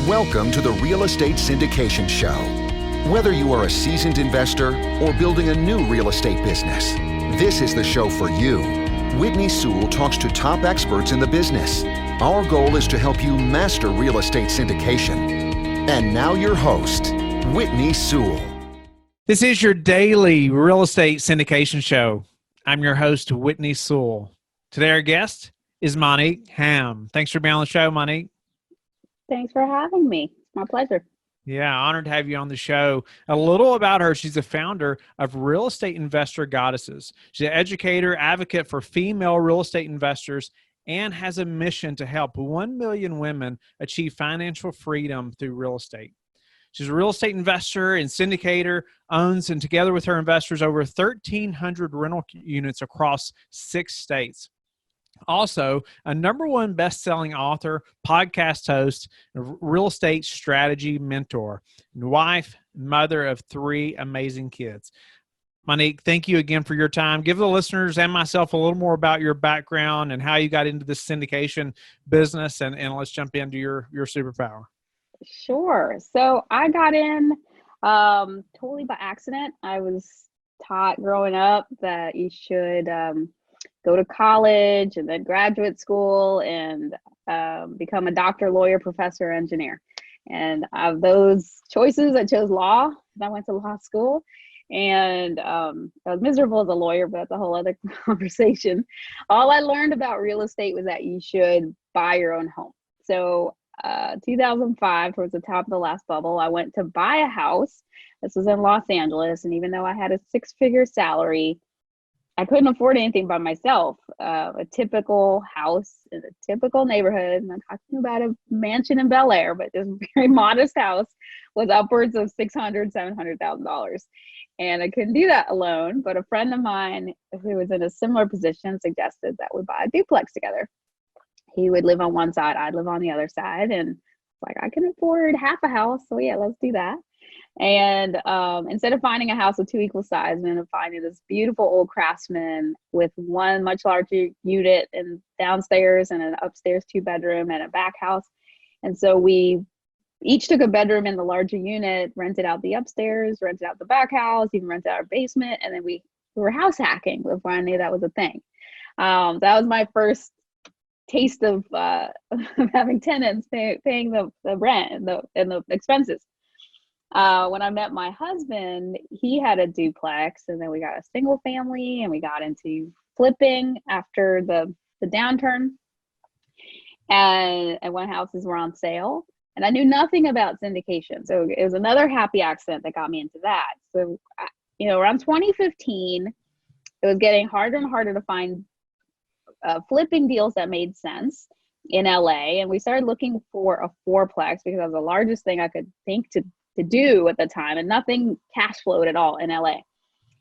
Welcome to the Real Estate Syndication Show. Whether you are a seasoned investor or building a new real estate business, this is the show for you. Whitney Sewell talks to top experts in the business. Our goal is to help you master real estate syndication. And now your host, Whitney Sewell. This is your daily real estate syndication show. I'm your host, Whitney Sewell. Today our guest is Monick Halm. Thanks for being on the show, Monique. Thanks for having me. It's my pleasure. Yeah, honored to have you on the show. A little about her. She's the founder of Real Estate Investor Goddesses. She's an educator, advocate for female real estate investors, and has a mission to help 1 million women achieve financial freedom through real estate. She's a real estate investor and syndicator, owns, and together with her investors, over 1,300 rental units across 6 states. Also, a #1 best-selling author, podcast host, real estate strategy mentor, and wife, mother of 3 amazing kids. Monique, thank you again for your time. Give the listeners and myself a little more about your background and how you got into this syndication business, and let's jump into your superpower. Sure. So I got in totally by accident. I was taught growing up that you should go to college and then graduate school and become a doctor, lawyer, professor, engineer. And of those choices, I chose law. I went to law school, and I was miserable as a lawyer, but that's a whole other conversation. All I learned about real estate was that you should buy your own home. So 2005, towards the top of the last bubble, I went to buy a house. This was in Los Angeles, and even though I had a 6-figure salary, I couldn't afford anything by myself. A typical house in a typical neighborhood, and I'm talking about a mansion in Bel Air, but just a very modest house, was upwards of $600,000, $700,000. And I couldn't do that alone, but a friend of mine who was in a similar position suggested that we buy a duplex together. He would live on one side, I'd live on the other side, and like, I can afford half a house, so yeah, let's do that. And instead of finding a house of 2 equal sides, we ended up finding this beautiful old Craftsman with one much larger unit and downstairs and an upstairs 2-bedroom and a back house. And so we each took a bedroom in the larger unit, rented out the upstairs, rented out the back house, even rented out our basement, and then we were house hacking before I knew that was a thing. That was my first taste of having tenants paying the rent and the expenses. When I met my husband, he had a duplex, and then we got a single family, and we got into flipping after the downturn, and when houses were on sale. And I knew nothing about syndication, so it was another happy accident that got me into that. So, around 2015, it was getting harder and harder to find flipping deals that made sense in LA, and we started looking for a 4-plex because that was the largest thing I could think to do at the time, and nothing cash flowed at all in LA.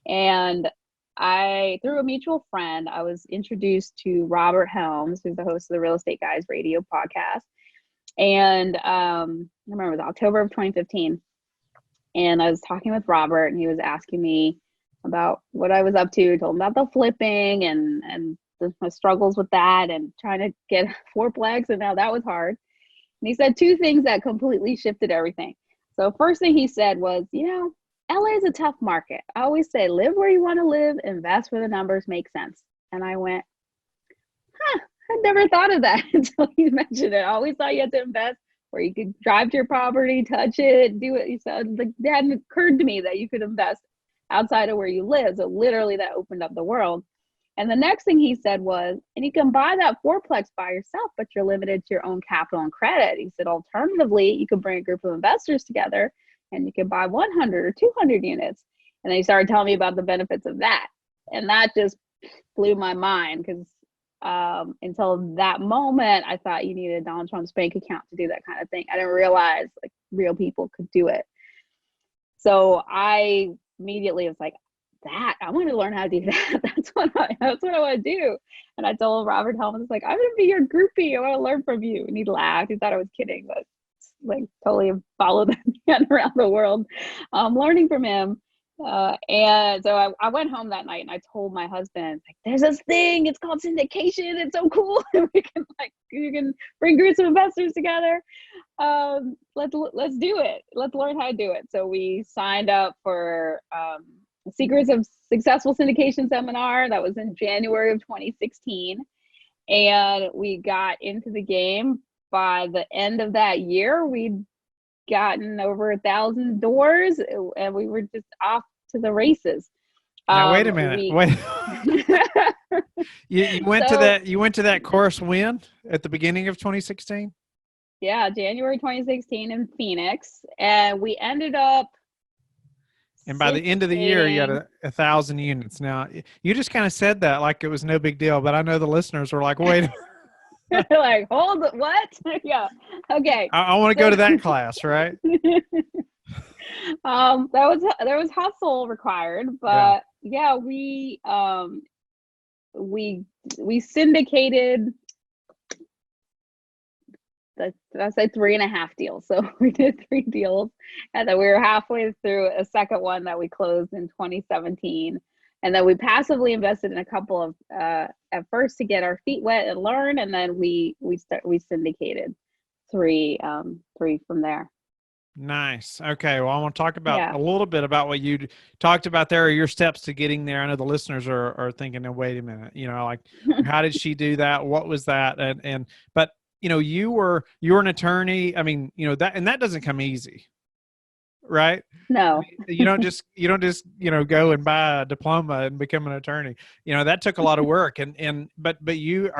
And through a mutual friend, I was introduced to Robert Helms, who's the host of the Real Estate Guys radio podcast. And I remember it was October of 2015, and I was talking with Robert, and he was asking me about what I was up to. I told him about the flipping and my struggles with that and trying to get 4-plex, and now that was hard. And he said 2 things that completely shifted everything. So first thing he said was, LA is a tough market. I always say, live where you want to live, invest where the numbers make sense. And I went, I'd never thought of that until you mentioned it. I always thought you had to invest where you could drive to your property, touch it, do what you said. Like, it hadn't occurred to me that you could invest outside of where you live. So literally that opened up the world. And the next thing he said was, and you can buy that 4-plex by yourself, but you're limited to your own capital and credit. He said, alternatively, you could bring a group of investors together and you could buy 100 or 200 units. And then he started telling me about the benefits of that. And that just blew my mind, because until that moment, I thought you needed Donald Trump's bank account to do that kind of thing. I didn't realize like real people could do it. So I immediately was like, that I want to learn how to do that. That's what I want to do. And I told Robert Helm, I was like, I'm gonna be your groupie. I want to learn from you. And he laughed. He thought I was kidding, but like totally followed that man around the world, learning from him. And so I went home that night and I told my husband, like, there's this thing, it's called syndication. It's so cool. And you can bring groups of investors together. let's do it. Let's learn how to do it. So we signed up for Secrets of Successful Syndication seminar. That was in January of 2016. And we got into the game. By the end of that year, we'd gotten over 1,000 doors, and we were just off to the races. Now, wait a minute. Wait. You went to that. You went to that course when? At the beginning of 2016? Yeah, January 2016 in Phoenix, and we ended up. And by the end of the year, you got 1,000 units. Now, you just kind of said that like it was no big deal, but I know the listeners were like, "Wait." Like, hold it, what? Yeah. Okay. I want to go to that class, right? There was hustle required, but yeah, we syndicated that's like 3.5 deals. So we did 3 deals, and then we were halfway through a second one that we closed in 2017. And then we passively invested in a couple of at first to get our feet wet and learn, and then we syndicated 3 from there. Nice. Okay. Well, I want to talk about a little bit about what you talked about there, or your steps to getting there. I know the listeners are thinking, "Oh, wait a minute, like how did she do that? What was that?" But you're an attorney. I mean, that doesn't come easy. Right? No. You don't just go and buy a diploma and become an attorney. That took a lot of work. But have you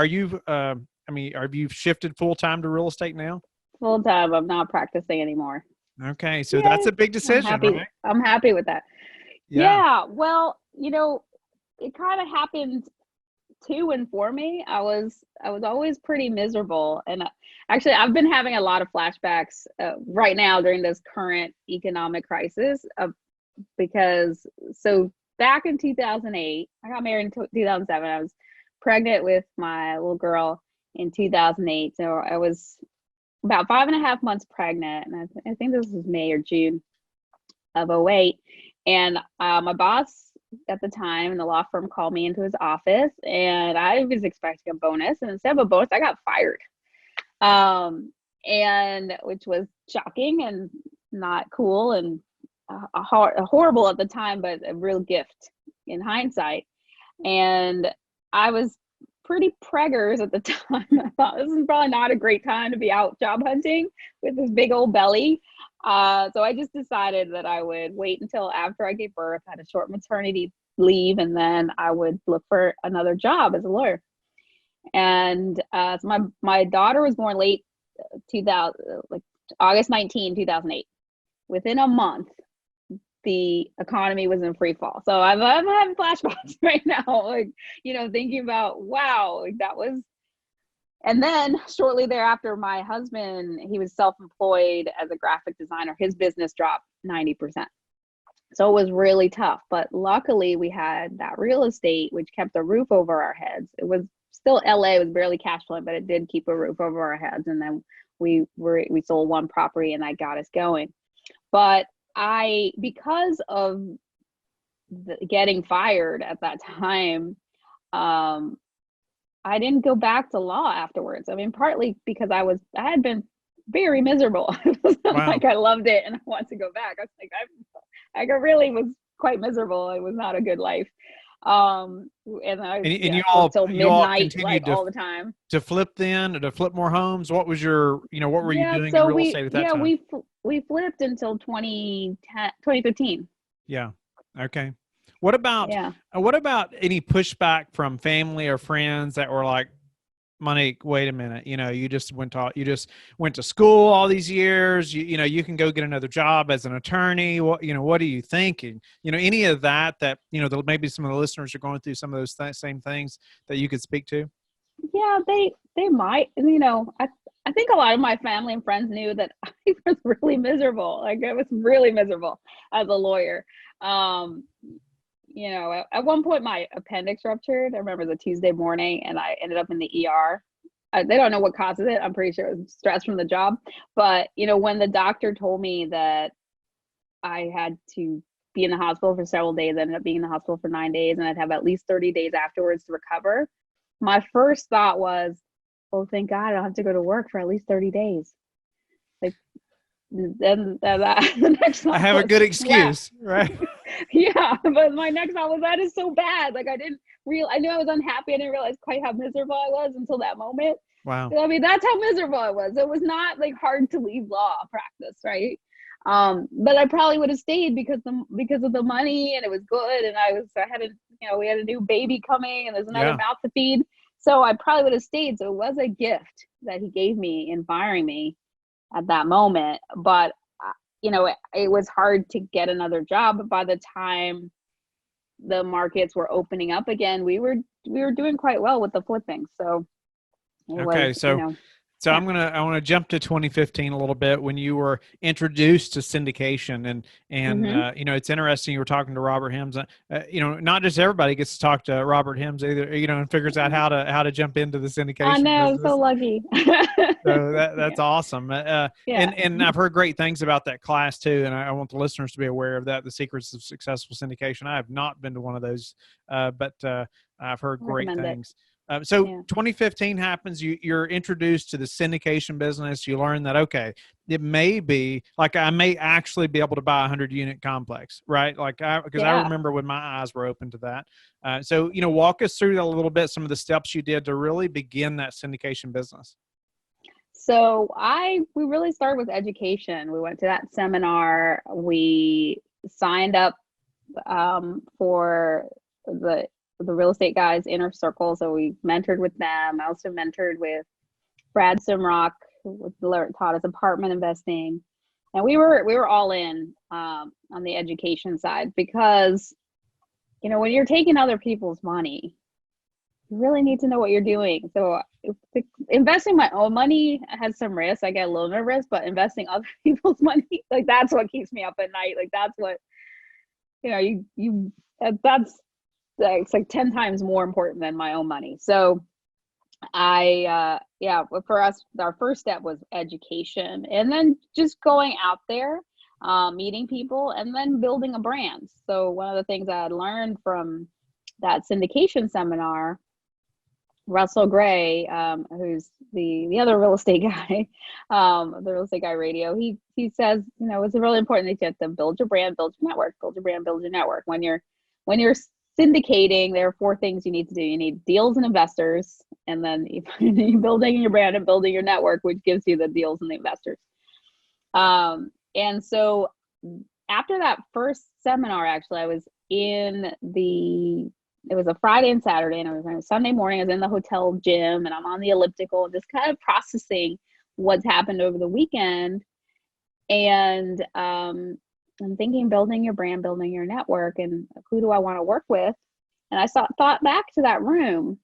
shifted full time to real estate now? Full time. I'm not practicing anymore. Okay, so that's a big decision, right? I'm happy with that. Yeah. Well, it kind of happened to and for me. I was always pretty miserable, and actually I've been having a lot of flashbacks right now during this current economic crisis because back in 2008, I got married in 2007. I was pregnant with my little girl in 2008, so I was about 5.5 months pregnant, and I think this was May or June of 2008, and my boss at the time in the law firm called me into his office, and I was expecting a bonus, and instead of a bonus, I got fired, and which was shocking and not cool and horrible at the time, but a real gift in hindsight. And I was pretty preggers at the time. I thought this is probably not a great time to be out job hunting with this big old belly. So I just decided that I would wait until after I gave birth, had a short maternity leave, and then I would look for another job as a lawyer. And so my daughter was born late 2000, like August 19, 2008. Within a month, the economy was in free fall. So I'm having flashbacks right now, like, thinking about, wow, like that was. And then shortly thereafter, my husband, he was self-employed as a graphic designer. His business dropped 90%. So it was really tough. But luckily we had that real estate, which kept a roof over our heads. It was still LA, it was barely cash flowing, but it did keep a roof over our heads. And then we sold one property, and that got us going. But because of getting fired at that time, I didn't go back to law afterwards. I mean, partly because I had been very miserable. Wow. Like I loved it and I wanted to go back. I was like, I really was quite miserable. It was not a good life. And you all till midnight, like all the time. To flip to flip more homes. What was your, what were you doing so in real estate at that time? We flipped until 2015. Yeah. Okay. What about any pushback from family or friends that were like, Monique, wait a minute, you just went to school all these years, you can go get another job as an attorney. What are you thinking? Any of that maybe some of the listeners are going through some of those same things that you could speak to? Yeah, they might. I think a lot of my family and friends knew that I was really miserable. Like I was really miserable as a lawyer. At one point my appendix ruptured. I remember it was a Tuesday morning, and I ended up in the ER. They don't know what causes it. I'm pretty sure it was stress from the job. But, when the doctor told me that I had to be in the hospital for several days, I ended up being in the hospital for 9 days, and I'd have at least 30 days afterwards to recover. My first thought was, oh, thank God I don't have to go to work for at least 30 days. Like, then the next thought I have a was, good yeah. excuse, right? Yeah, but my next thought was, that is so bad. Like, I knew I was unhappy. I didn't realize quite how miserable I was until that moment. Wow. I mean, that's how miserable I was. It was not like hard to leave law practice, right? But I probably would have stayed because of the money, and it was good, and we had a new baby coming, and there's another Yeah. mouth to feed. So I probably would have stayed. So it was a gift that he gave me in firing me at that moment. But it was hard to get another job. But by the time the markets were opening up again, we were doing quite well with the flipping. So it Okay. was, So yeah. I want to jump to 2015 a little bit when you were introduced to syndication, and Mm-hmm. it's interesting. You were talking to Robert Hems. Not just everybody gets to talk to Robert Hems either. And figures out how to jump into the I syndication know, I'm so business. lucky. So that's Yeah. awesome. Yeah. And I've heard great things about that class too. And I want the listeners to be aware of that. The Secrets of Successful Syndication. I have not been to one of those, but I've heard great Recommend it. things. So Yeah. 2015 happens. You're introduced to the syndication business. You learn that, okay, it may be like I may actually be able to buy a 100-unit complex, right? Because I Yeah. remember when my eyes were open to that. So walk us through that a little bit. Some of the steps you did to really begin that syndication business. So we really started with education. We went to that seminar. We signed up for the real estate guys inner circle. So we mentored with them. I also mentored with Brad Simrock, who taught us apartment investing, and we were all in on the education side, because when you're taking other people's money, you really need to know what you're doing. So investing my own money has some risk. I get a little nervous, but investing other people's money, like, that's what keeps me up at night. Like, that's what it's like 10 times more important than my own money. So for us, our first step was education, and then just going out there, meeting people, and then building a brand. So one of the things I had learned from that syndication seminar, Russell Gray, who's the other real estate guy, the real estate guy radio, he says, it's really important that you have to build your brand, build your network, build your brand, build your network. When you're syndicating, there are 4 things you need to do. You need deals and investors, and then you're building your brand and building your network, which gives you the deals and the investors. And so after that first seminar, actually, it was a Friday and Saturday, and it was on a Sunday morning. I was in the hotel gym, and I'm on the elliptical, just kind of processing what's happened over the weekend. And I'm thinking, building your brand, building your network, and who do I want to work with? And I thought back to that room,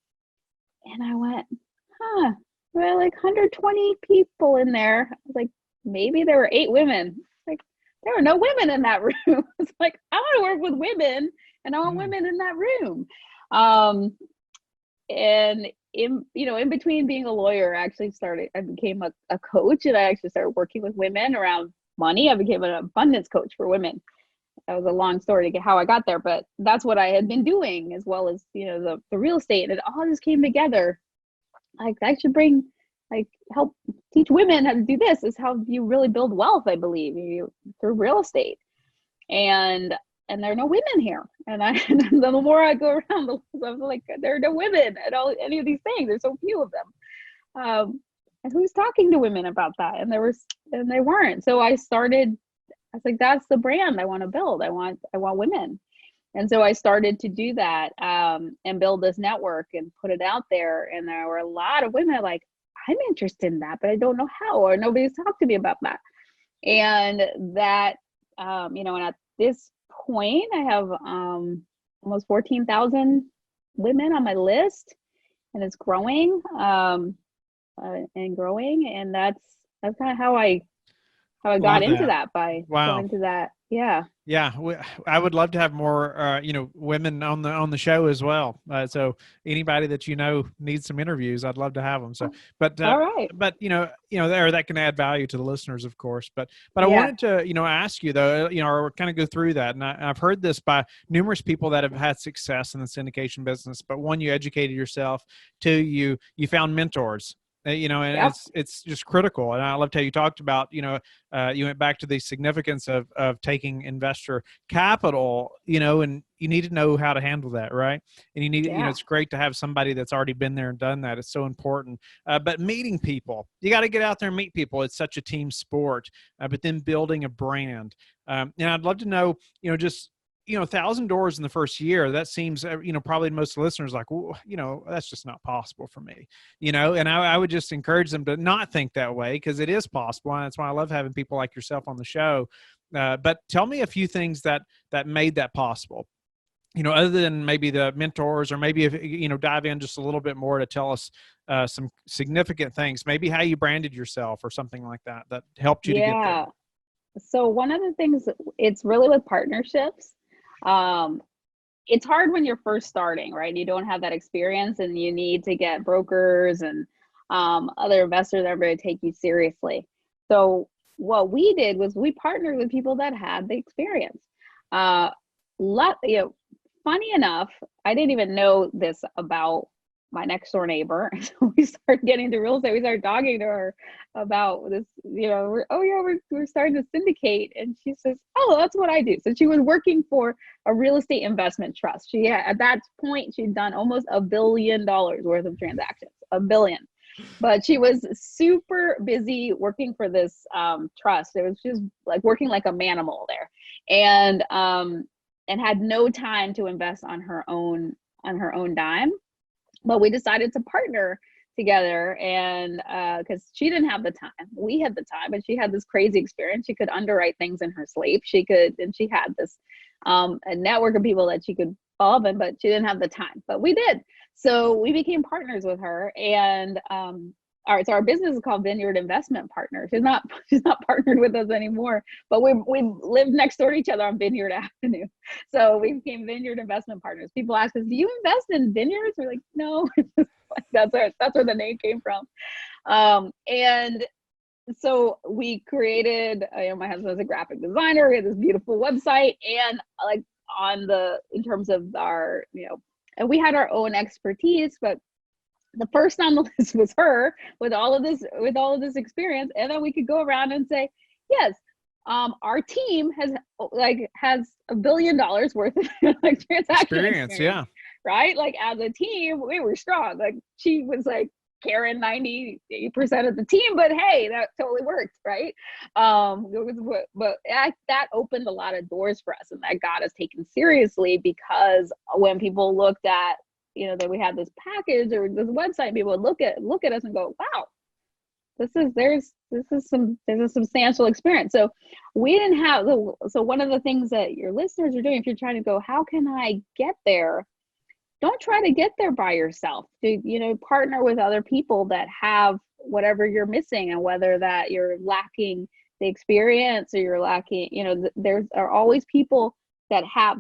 and I went, there are like 120 people in there. I was like, maybe there were 8 women. Like, there were no women in that room. It's like, I want to work with women, and I want women in that room. And in between being a lawyer, I became a coach, and I actually started working with women around money. I became an abundance coach for women. That was a long story to get how I got there, but that's what I had been doing, as well as, the real estate. And it all just came together. Like, I should help teach women how to do this. Is how you really build wealth, I believe, through real estate. And there are no women here. And the more I go around, I was like, there are no women at any of these things. There's so few of them. And who's talking to women about that? And they weren't. So I was like, that's the brand I want to build. I want women. And so I started to do that, and build this network and put it out there. And there were a lot of women like, I'm interested in that, but I don't know how, or nobody's talked to me about that. And that, and at this point, I have almost 14,000 women on my list, and it's growing. And growing, and that's kind of how I got into that, by going to that. Yeah. I would love to have more women on the show as well. So anybody that needs some interviews, I'd love to have them. So but all right. But that can add value to the listeners, of course. But I wanted to ask you though, or kind of go through that. And I've heard this by numerous people that have had success in the syndication business. But one, you educated yourself. 2, you found mentors. And Yep. it's just critical. And I loved how you talked about, you went back to the significance of taking investor capital, and you need to know how to handle that, right? And you need, Yeah. it's great to have somebody that's already been there and done that. It's so important. But meeting people, you got to get out there and meet people. It's such a team sport. But then building a brand. And I'd love to know, just 1,000 doors in the first year, that seems, probably most listeners like, well, that's just not possible for me, and I would just encourage them to not think that way, because it is possible. And that's why I love having people like yourself on the show. But tell me a few things that made that possible, other than maybe the mentors, or maybe if, dive in just a little bit more to tell us some significant things, maybe how you branded yourself or something like that helped you to get there. Yeah. So one of the things, it's really with partnerships. It's hard when you're first starting, right? You don't have that experience, and you need to get brokers and other investors that are going to take you seriously. So what we did was we partnered with people that had the experience. Funny enough, I didn't even know this about my next door neighbor. So we started getting into real estate. We started talking to her about this, we're starting to syndicate. And she says, oh, that's what I do. So she was working for a real estate investment trust. At that point, she'd done almost $1 billion worth of transactions, $1 billion. But she was super busy working for this trust. It was just like working like a manimal there, and had no time to invest on her own dime. But we decided to partner together, and because she didn't have the time, we had the time, and she had this crazy experience. She could underwrite things in her sleep. She had this a network of people that she could follow in, but she didn't have the time. But we did. So we became partners with her, and so our business is called Vineyard Investment Partners. She's not partnered with us anymore, but we live next door to each other on Vineyard Avenue. So we became Vineyard Investment Partners. People ask us, do you invest in vineyards? We're like, no. That's where the name came from. And so we created, my husband was a graphic designer. We had this beautiful website, and in terms of our, and we had our own expertise, but the first on the list was her with all of this experience. And then we could go around and say, yes, our team has $1 billion worth of transaction experience. Yeah. Right. Like, as a team, we were strong. Like, she was like carrying 98% of the team, but hey, that totally worked. Right. But that opened a lot of doors for us, and that got us taken seriously, because when people looked at, that we had this package or this website, people would look at us and go, wow, there's a substantial experience. So we didn't have so one of the things that your listeners are doing, if you're trying to go, how can I get there? Don't try to get there by yourself. Partner with other people that have whatever you're missing, and whether that you're lacking the experience or you're lacking, there are always people that have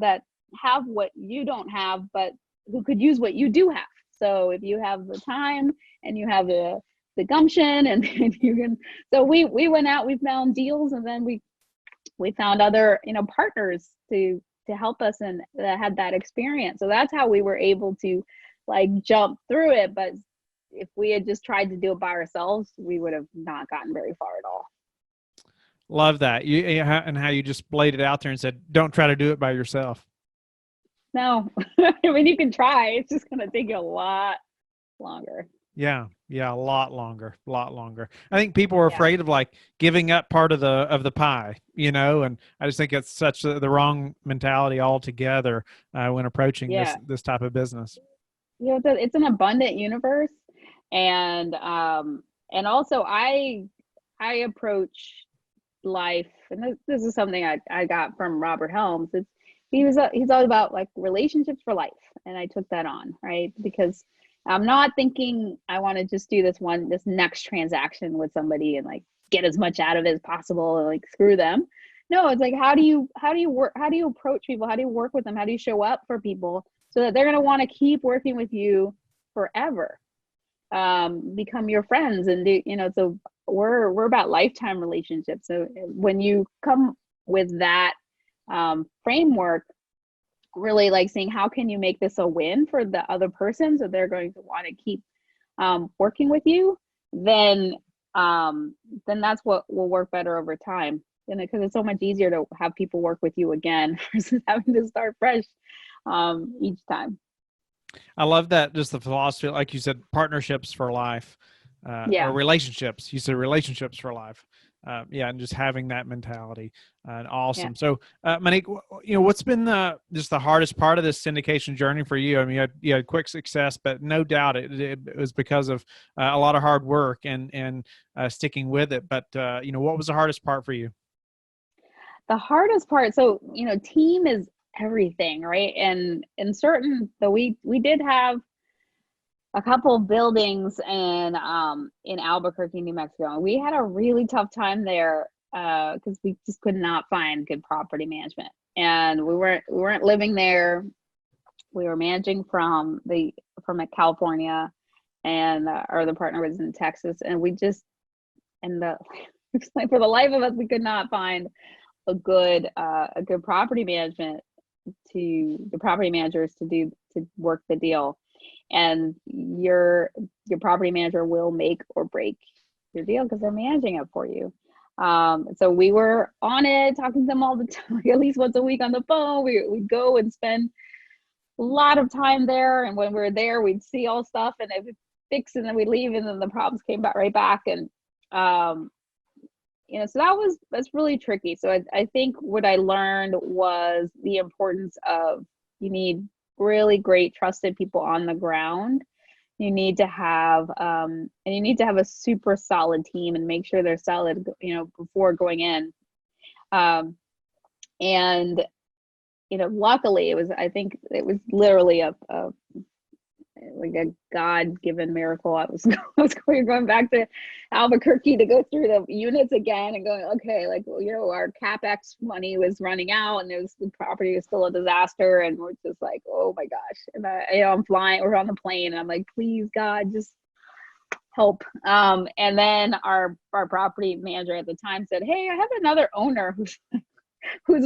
what you don't have, but who could use what you do have. So if you have the time and you have the gumption, and you can, so we went out, we found deals, and then we found other, partners to help us, and that had that experience. So that's how we were able to jump through it. But if we had just tried to do it by ourselves, we would have not gotten very far at all. Love that. And how you just laid it out there and said, don't try to do it by yourself. No, I mean, you can try. It's just going to take you a lot longer. Yeah, a lot longer. I think people are afraid of giving up part of the pie, and I just think it's such the wrong mentality altogether when approaching this type of business. It's an abundant universe, and also I approach life, and this is something I got from Robert Helms. He's all about relationships for life, and I took that on, right? Because I'm not thinking I want to just do this next transaction with somebody and get as much out of it as possible and screw them. No, it's how do you work? How do you approach people? How do you work with them? How do you show up for people so that they're going to want to keep working with you forever? Become your friends, and so we're about lifetime relationships. So when you come with that framework, really saying, how can you make this a win for the other person, so they're going to want to keep working with you, then that's what will work better over time. And because it's so much easier to have people work with you again versus having to start fresh each time. I love that. Just the philosophy, like you said, partnerships for life, or relationships. You said relationships for life. Yeah, and just having that mentality. Awesome. Yeah. So, Monique, what's been just the hardest part of this syndication journey for you? I mean, you had quick success, but no doubt it was because of a lot of hard work and sticking with it. But what was the hardest part for you? The hardest part, so team is everything, right? And we did have a couple of buildings in Albuquerque, New Mexico, and we had a really tough time there because we just could not find good property management, and we weren't living there. We were managing from California, and our other partner was in Texas, and for the life of us, we could not find a good property management to the property managers to work the deal. And your property manager will make or break your deal because they're managing it for you. So we were on it, talking to them all the time, at least once a week on the phone. We'd go and spend a lot of time there, and when we were there, we'd see all stuff and they would fix, and then we'd leave, and then the problems came back right back. And so that's really tricky. So I think what I learned was the importance of, you need really great trusted people on the ground. You need to have a super solid team and make sure they're solid, before going in. And luckily I think it was literally like a God-given miracle. I was going back to Albuquerque to go through the units again and going, okay, our CapEx money was running out, and the property was still a disaster, and we're just like, oh my gosh. And I'm flying, we're on the plane, and I'm like, please God, just help. And then our property manager at the time said, hey, I have another owner who's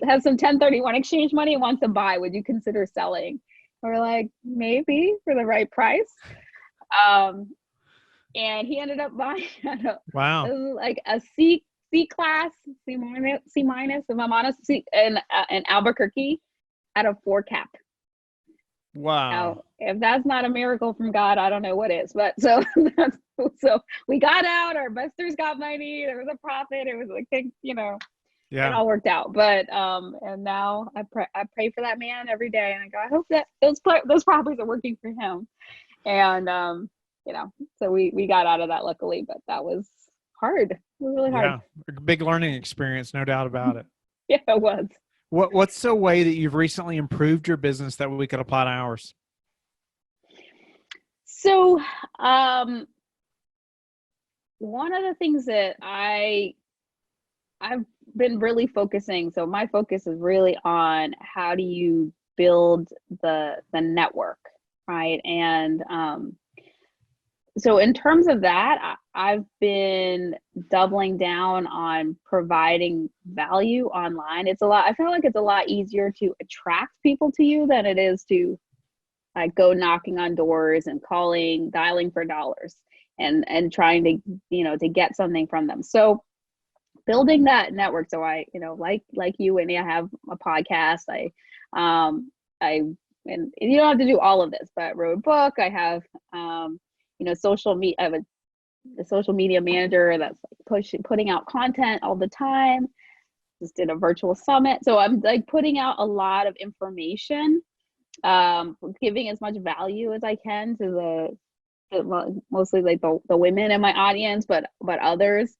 has some 1031 exchange money and wants to buy. Would you consider selling? We're like, maybe, for the right price. And he ended up buying like a C class, C minus, if I'm honest, in Albuquerque at a 4 cap. Wow. Now, if that's not a miracle from God, I don't know what is. But so we got out, our investors got money, there was a profit, it was like, yeah, it all worked out. But and now I pray for that man every day, and I go, I hope that those properties are working for him. And so we got out of that luckily, but that was hard. It was really hard. Yeah, a big learning experience, no doubt about it. Yeah, it was. What's the way that you've recently improved your business that we could apply to ours? So one of the things that I've been really focusing, so my focus is really on how do you build the network, right? And so in terms of that, I've been doubling down on providing value online. I feel like it's a lot easier to attract people to you than it is to go knocking on doors and dialing for dollars and trying to, to get something from them. So building that network. So I, like you, Whitney, I have a podcast. And you don't have to do all of this, but wrote a book. I have, social media. I have a social media manager that's putting out content all the time. Just did a virtual summit. So I'm putting out a lot of information, giving as much value as I can to mostly the women in my audience, but others.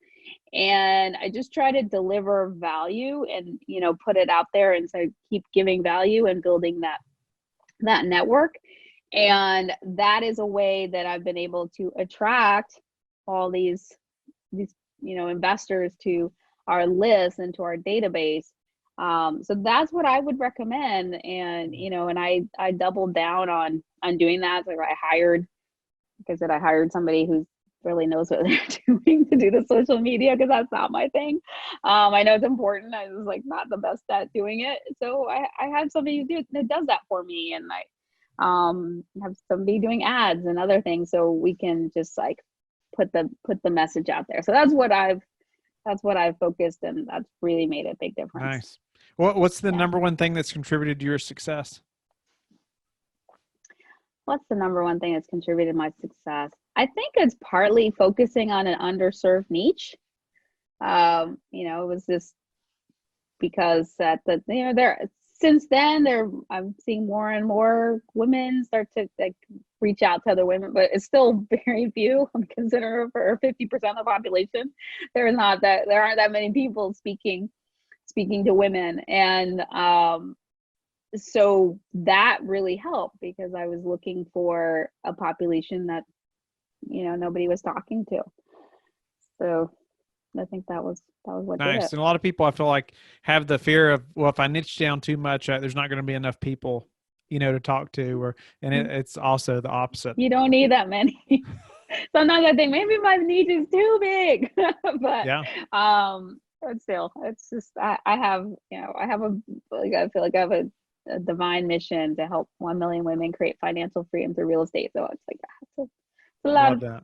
And I just try to deliver value and, put it out there. And so keep giving value and building that network. And that is a way that I've been able to attract all these investors to our list and to our database. So that's what I would recommend. And, and I doubled down on doing that. So I hired somebody who really knows what they're doing to do the social media, because that's not my thing. I know it's important. I was not the best at doing it. So I have somebody that does that for me. And I have somebody doing ads and other things. So we can just put the message out there. So that's what I've focused, and that's really made a big difference. Nice. What's the number one thing that's contributed to your success? What's the number one thing that's contributed to my success? I think it's partly focusing on an underserved niche. It was just because since then I'm seeing more and more women start to reach out to other women, but it's still very few. I'm considering for 50% of the population, there aren't that many people speaking to women, and so that really helped, because I was looking for a population that nobody was talking to. So I think that was what did it. Nice. And a lot of people, I feel like, have the fear of, well, if I niche down too much, there's not going to be enough people, to talk to, it's also the opposite. You don't need that many. Sometimes I think maybe my niche is too big, but yeah. But still, it's just I feel like I have a divine mission to help 1 million women create financial freedom through real estate. So it's like it's a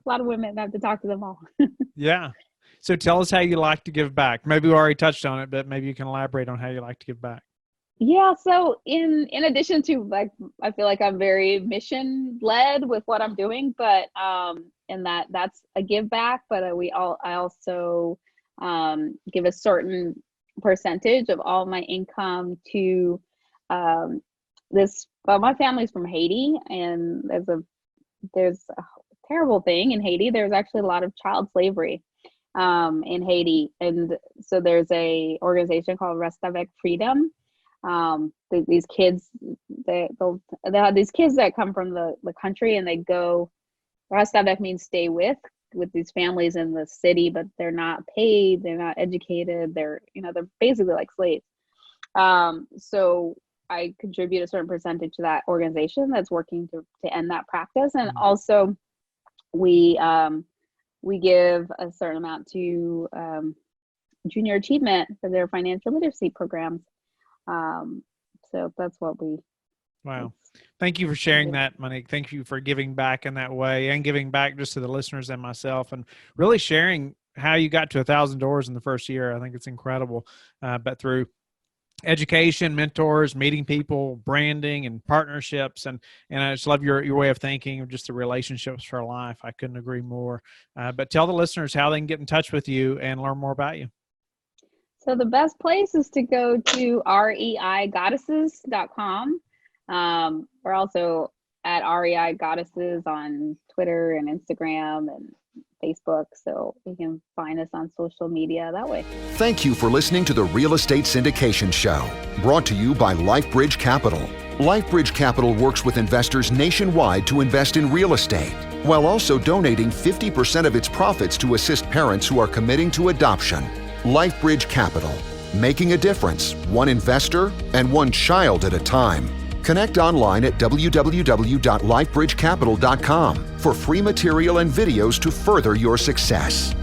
lot of women. I have to talk to them all. Yeah. So tell us how you like to give back. Maybe we already touched on it, but maybe you can elaborate on how you like to give back. Yeah. So in addition to, I feel like I'm very mission led with what I'm doing, but in that's a give back. But I also give a certain percentage of all my income to my family's from Haiti, and there's a terrible thing in Haiti. There's actually a lot of child slavery in Haiti, and so there's a organization called Rest avec Freedom. These kids, they have these kids that come from the country, and they go. Rest avec means stay with these families in the city, but they're not paid, they're not educated, they're basically like slaves. So I contribute a certain percentage to that organization that's working to end that practice, and also we give a certain amount to junior achievement for their financial literacy programs. So that's what we. Wow. Thank you for sharing that, Monique. Thank you for giving back in that way, and giving back just to the listeners and myself, and really sharing how you got to 1,000 doors in the first year. I think it's incredible. But through education, mentors, meeting people, branding, and partnerships, and I just love your way of thinking of just the relationships for life. I couldn't agree more. But tell the listeners how they can get in touch with you and learn more about you. So the best place is to go to reigoddesses.com. We're also at REI Goddesses on Twitter and Instagram and Facebook, so you can find us on social media that way. Thank you for listening to the Real Estate Syndication Show, brought to you by LifeBridge Capital. LifeBridge Capital works with investors nationwide to invest in real estate, while also donating 50% of its profits to assist parents who are committing to adoption. LifeBridge Capital, making a difference, one investor and one child at a time. Connect online at www.lifebridgecapital.com for free material and videos to further your success.